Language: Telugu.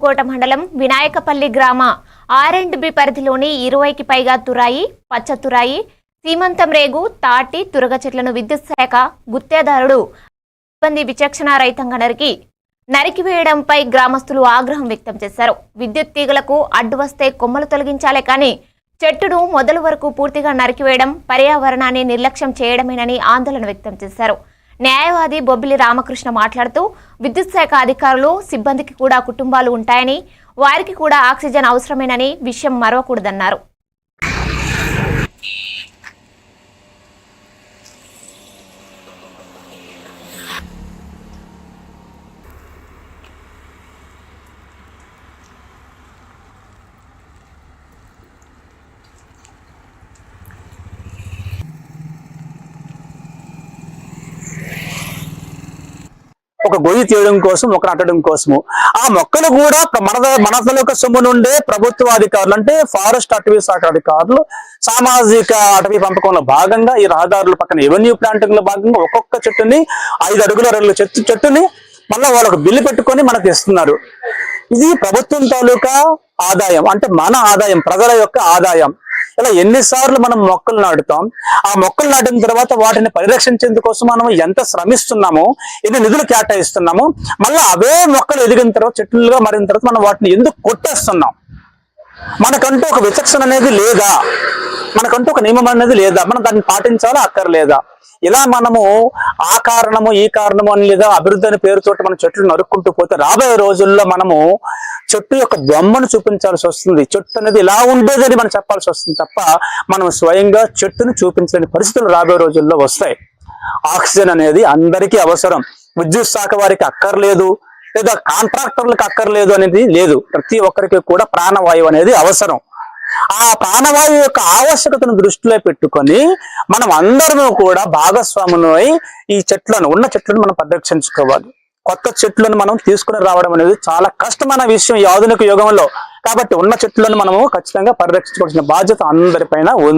కోట మండలం వినాయకపల్లి గ్రామ R&B పరిధిలోని 20కి పైగా తురాయి, పచ్చ తురాయి, సీమంతం రేగు, తాటి, తురగ చెట్లను విద్యుత్ శాఖ గుత్తేదారుడు సిబ్బంది విచక్షణారహితంగా నరికివేయడంపై గ్రామస్తులు ఆగ్రహం వ్యక్తం చేశారు. విద్యుత్ తీగలకు అడ్డు వస్తే కొమ్మలు తొలగించాలే కానీ చెట్టును మొదలు వరకు పూర్తిగా నరికివేయడం పర్యావరణాన్ని నిర్లక్ష్యం చేయడమేనని ఆందోళన వ్యక్తం చేశారు. న్యాయవాది బొబ్బిలి రామకృష్ణ మాట్లాడుతూ విద్యుత్ శాఖ అధికారులు సిబ్బందికి కూడా కుటుంబాలు ఉంటాయని, వారికి కూడా ఆక్సిజన్ అవసరమేనని విషయం మరవకూడదన్నారు. ఒక గొయ్యి తీయడం కోసం, ఒక నాటడం కోసము ఆ మొక్కలు కూడా మన తాలూకా సొమ్ము నుండే ప్రభుత్వ అధికారులు అంటే ఫారెస్ట్ అటవీ శాఖ అధికారులు సామాజిక అటవీ పెంపకంలో భాగంగా ఈ రహదారుల పక్కన ఎవెన్యూ ప్లాంటింగ్ లో భాగంగా ఒక్కొక్క చెట్టుని 5 అడుగుల 2 చెట్టుని మళ్ళీ వాళ్ళకు బిల్లు పెట్టుకొని మనకు ఇస్తున్నారు. ఇది ప్రభుత్వం తాలూకా ఆదాయం అంటే మన ఆదాయం, ప్రజల యొక్క ఆదాయం. ఇలా ఎన్నిసార్లు మనం మొక్కలు నాటుతాం, ఆ మొక్కలు నాటిన తర్వాత వాటిని పరిరక్షించేందుకోసం మనం ఎంత శ్రమిస్తున్నామో, ఎన్ని నిధులు కేటాయిస్తున్నామో, మళ్ళీ అవే మొక్కలు ఎదిగిన తర్వాత చెట్లుగా మారిన తర్వాత మనం వాటిని ఎందుకు కొట్టేస్తున్నాం? మనకంటూ ఒక విచక్షణ అనేది లేదా? మనకంటూ ఒక నియమం అనేది లేదా? మనం దాన్ని పాటించాలా అక్కర్లేదా? ఇలా మనము ఆ కారణము ఈ కారణము అని లేదా అభివృద్ధి అనే పేరుతోటి మనం చెట్లు నరుక్కుంటూ పోతే రాబోయే రోజుల్లో మనము చెట్టు యొక్క బొమ్మను చూపించాల్సి వస్తుంది. చెట్టు అనేది ఇలా ఉండేదని మనం చెప్పాల్సి వస్తుంది తప్ప మనం స్వయంగా చెట్టును చూపించలేని పరిస్థితులు రాబోయే రోజుల్లో వస్తాయి. ఆక్సిజన్ అనేది అందరికీ అవసరం. విద్యుత్ శాఖ వారికి అక్కర్లేదు, లేదా కాంట్రాక్టర్లకు అక్కర్లేదు అనేది లేదు. ప్రతి ఒక్కరికి కూడా ప్రాణవాయువు అనేది అవసరం. ఆ ప్రాణవాయువు యొక్క ఆవశ్యకతను దృష్టిలో పెట్టుకొని మనం అందరము కూడా భాగస్వాములై ఈ ఉన్న చెట్లను మనం పరిరక్షించుకోవాలి. కొత్త చెట్లను మనం తీసుకుని రావడం అనేది చాలా కష్టమైన విషయం ఈ ఆధునిక యుగంలో. కాబట్టి ఉన్న చెట్లను మనము ఖచ్చితంగా పరిరక్షించుకోవాల్సిన బాధ్యత అందరిపైన ఉంది.